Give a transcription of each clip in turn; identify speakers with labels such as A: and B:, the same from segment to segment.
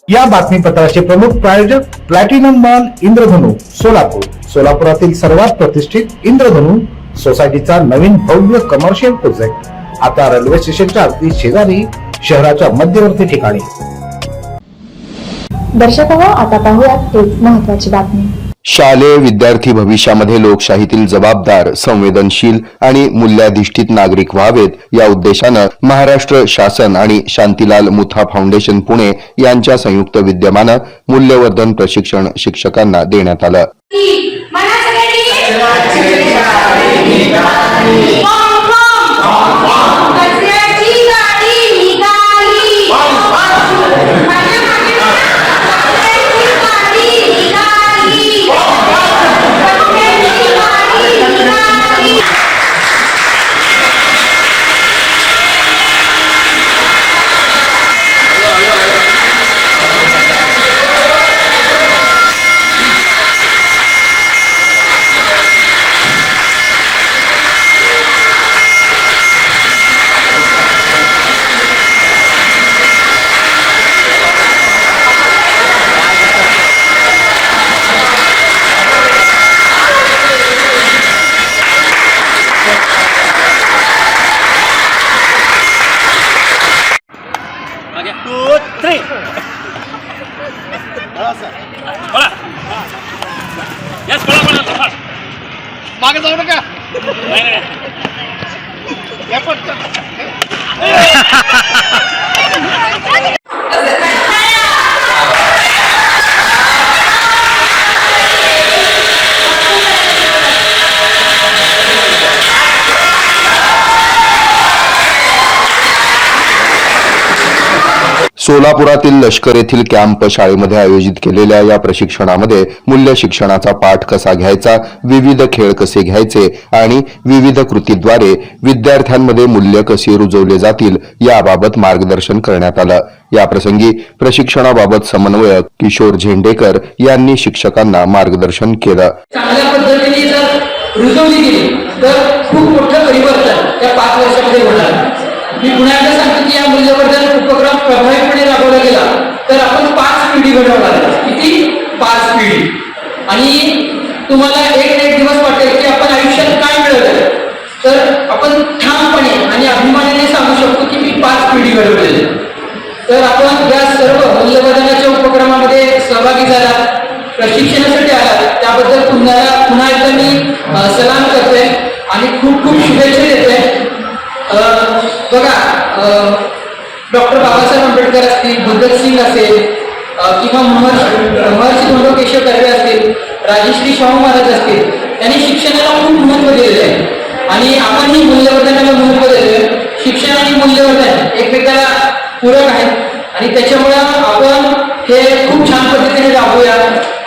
A: या बातमीपत्राचे प्रमुख प्रायोजक प्लॅटिनम मॉल इंद्रधनु सोलापूर. सोलापुरातील सर्वात प्रतिष्ठित इंद्रधनु सोसायटीचा नवीन भव्य कमर्शियल प्रोजेक्ट आता रेल्वे स्टेशनच्या अगदी शेजारी शहराच्या मध्यवर्ती ठिकाणी.
B: दर्शकांनो, आता पाहूयात एक महत्त्वाची बातमी.
C: शालेय विद्यार्थी भविष्यामध्ये लोकशाहीतील जबाबदार, संवेदनशील आणि मूल्याधिष्ठित नागरिक व्हावेत या उद्देशानं महाराष्ट्र शासन आणि शांतीलाल मुथा फाउंडेशन पुणे यांच्या संयुक्त विद्यमानं मूल्यवर्धन प्रशिक्षण शिक्षकांना देण्यात आलं.
D: मागे जाऊ नका.
C: सोलापुरातील लष्कर येथील कॅम्प शाळेमध्ये आयोजित केलेल्या या प्रशिक्षणामध्ये मूल्य शिक्षणाचा पाठ कसा घ्यायचा, विविध खेळ कसे घ्यायचे आणि विविध कृतीद्वारे विद्यार्थ्यांमध्ये मूल्य कशी रुजवले जातील याबाबत मार्गदर्शन करण्यात आलं. याप्रसंगी प्रशिक्षणाबाबत समन्वयक किशोर झेंडेकर यांनी शिक्षकांना मार्गदर्शन केलं.
E: चांगल्या पद्धतीने जर रुजवली गेली तर खूप मोठं परिवर्तन त्या 5 वर्षामध्ये होणार. मी पुन्हा एकदा सांगतो की या मूल्यवर्धन उपक्रम प्रभावीपणे राबवला गेला तर आपण 5 पिढी घडवणार. किती? 5 पिढी. आणि तुम्हाला एक दिवस वाटेल की आपण आयुष्यात काय मिळवलं, तर आपण ठामपणे आणि अभिमानाने सांगू शकतो की मी 5 पिढी घडवलेली. तर आपण या सर्व मूल्यवर्धनाच्या उपक्रमामध्ये सहभागी झाला, प्रशिक्षणासाठी आला, त्याबद्दल पुन्हा एकदा मी सलाम करतोय आणि खूप खूप शुभेच्छा देतोय. बघा, डॉक्टर बाबासाहेब आंबेडकर असतील, भगतसिंग असेल किंवा महर्षी धोंडो केशव कर्वे असतील, राजश्री शाहू महाराज असतील, त्यांनी शिक्षणाला खूप महत्त्व दिलेलं आहे आणि आपणही मूल्यवर्धनाला महत्त्व देतोय. शिक्षण आणि मूल्यवर्धन एकमेकाला पूरक आहेत आणि त्याच्यामुळे आपण हे खूप छान पद्धतीने राबवूया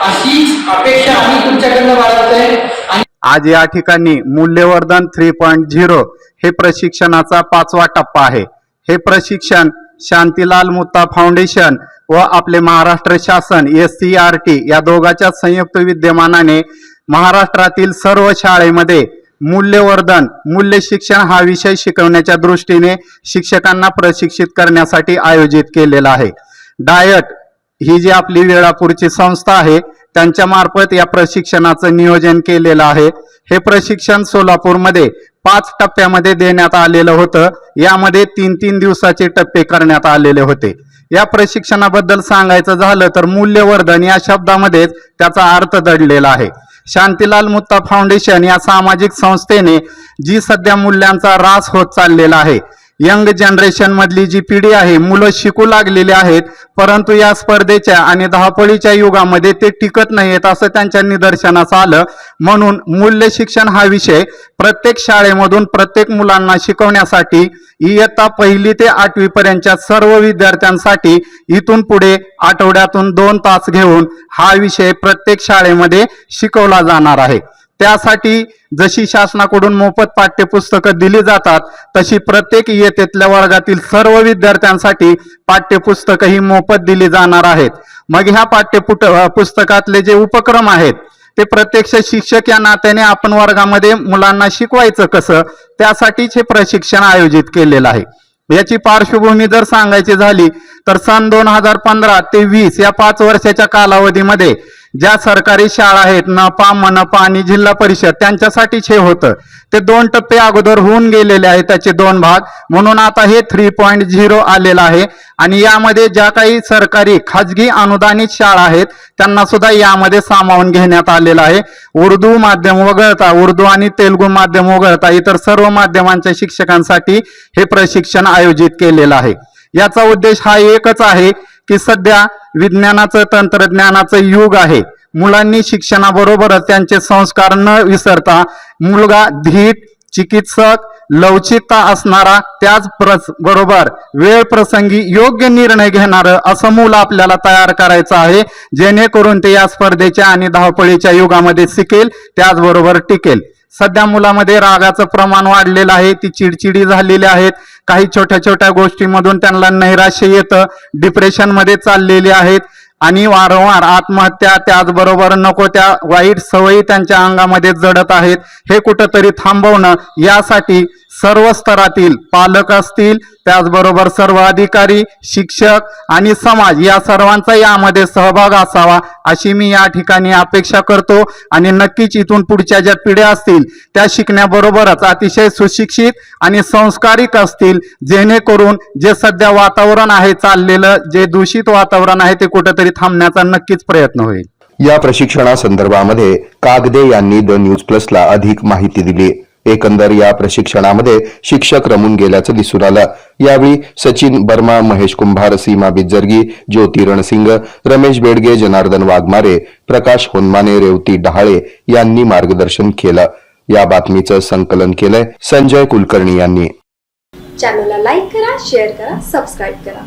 E: अशीच अपेक्षा आम्ही तुमच्याकडनं बाळगतोय. आणि
F: आज या ठिकाणी मूल्यवर्धन 3.0 हे प्रशिक्षणाचा 5वा टप्पा आहे. हे प्रशिक्षण शांतीलाल मुथा फाउंडेशन व आपले महाराष्ट्र शासन SCRT या दोघांच्या संयुक्त विद्यमानाने महाराष्ट्रातील सर्व शाळेमध्ये मूल्यवर्धन, मूल्य शिक्षण हा विषय शिकवण्याच्या दृष्टीने शिक्षकांना प्रशिक्षित करण्यासाठी आयोजित केलेला आहे. डायट ही जी आपली वेळापूरची संस्था आहे त्यांच्या मार्फत या प्रशिक्षणाचं नियोजन केलेलं आहे. हे प्रशिक्षण सोलापूरमध्ये 5 टप्प्यामध्ये देण्यात आलेलं होतं. यामध्ये 3-3 दिवसाचे टप्पे करण्यात आलेले होते. या प्रशिक्षणाबद्दल सांगायचं झालं तर मूल्यवर्धन या शब्दामध्येच त्याचा अर्थ दडलेला आहे. शांतीलाल मुथा फाउंडेशन या सामाजिक संस्थेने जी सध्या मूल्यांचा ऱ्हास होत चाललेला आहे, यंग जनरेशन मधली जी पिढी आहे, मुलं शिकू लागलेली आहेत, परंतु या स्पर्धेच्या आणि धावपळीच्या युगामध्ये ते टिकत नाहीत असं त्यांच्या निदर्शनास आलं. म्हणून मूल्य शिक्षण हा विषय प्रत्येक शाळेमधून प्रत्येक मुलांना शिकवण्यासाठी इयत्ता 1ली ते 8वी पर्यंतच्या सर्व विद्यार्थ्यांसाठी इथून पुढे आठवड्यातून 2 तास घेऊन हा विषय प्रत्येक शाळेमध्ये शिकवला जाणार आहे. त्यासाठी जशी शासनाकडून मोफत पाठ्यपुस्तकं दिली जातात तशी प्रत्येक इयत्तेतल्या वर्गातील सर्व विद्यार्थ्यांसाठी पाठ्यपुस्तकं ही मोफत दिली जाणार आहेत. मग ह्या पुस्तकातले जे उपक्रम आहेत ते प्रत्यक्ष शिक्षक या नात्याने आपण वर्गामध्ये मुलांना शिकवायचं कसं, त्यासाठीच हे प्रशिक्षण आयोजित केलेलं आहे. याची पार्श्वभूमी जर सांगायची झाली तर सन 2015 ते 20 या 5 वर्षाच्या कालावधीमध्ये ज्या सरकारी शाळा आहेत, नपा, मनपा आणि जिल्हा परिषद, त्यांच्यासाठीच हे होतं. ते 2 टप्पे अगोदर होऊन गेलेले आहेत, त्याचे 2 भाग, म्हणून आता हे 3.0 आलेलं आहे. आणि यामध्ये ज्या काही सरकारी खाजगी अनुदानित शाळा आहेत त्यांना सुद्धा यामध्ये सामावून घेण्यात आलेलं आहे. उर्दू माध्यम वगळता, उर्दू आणि तेलुगू माध्यम वगळता इतर सर्व माध्यमांच्या शिक्षकांसाठी हे प्रशिक्षण आयोजित केलेलं आहे. याचा उद्देश हा एकच आहे की सध्या विज्ञानाचं, तंत्रज्ञानाचं युग आहे. मुलांनी शिक्षणाबरोबरच त्यांचे संस्कार न विसरता मुलगा धीट, चिकित्सक, लवचिकता असणारा, त्याच बरोबर वेळ प्रसंगी योग्य निर्णय घेणारं असं मूल आपल्याला तयार करायचं आहे, जेणेकरून ते या स्पर्धेच्या आणि धावपळीच्या युगामध्ये शिकेल, त्याचबरोबर टिकेल. सध्या मुलामध्ये रागाचं प्रमाण वाढलेलं आहे, ती चिडचिडी झालेली आहेत, काही छोट्या छोट्या गोष्टींमधून त्यांना नैराश्य येतं, डिप्रेशनमध्ये चाललेली आहेत आणि वारंवार आत्महत्या, त्याचबरोबर नको त्या वाईट सवयी त्यांच्या अंगामध्ये जडत आहेत. हे कुठंतरी थांबवणं यासाठी सर्व स्तरातील पालक असतील, त्याचबरोबर सर्व अधिकारी, शिक्षक आणि समाज या सर्वांचा यामध्ये सहभाग असावा अशी मी या ठिकाणी अपेक्षा करतो. आणि नक्कीच इथून पुढच्या ज्या पिढ्या असतील त्या शिकण्याबरोबरच अतिशय सुशिक्षित आणि संस्कारिक असतील, जेणेकरून जे सध्या वातावरण आहे चाललेलं, जे दूषित वातावरण आहे ते कुठेतरी थांबण्याचा नक्कीच प्रयत्न होईल.
C: या प्रशिक्षणासंदर्भामध्ये कागदे यांनी द न्यूज प्लसला अधिक माहिती दिली. एकंदर या प्रशिक्षणामध्ये शिक्षक रमून गेल्याचं दिसून आलं. यावेळी सचिन बर्मा, महेश कुंभार, सीमा बिज्जर्गी, ज्योती रणसिंग, रमेश बेडगे, जनार्दन वाघमारे, प्रकाश होनमाने, रेवती डहाळे यांनी मार्गदर्शन केलं. या बातमीचं संकलन केलंय संजय कुलकर्णी यांनी.
B: चॅनलला लाईक करा, शेअर करा, सबस्क्राईब करा.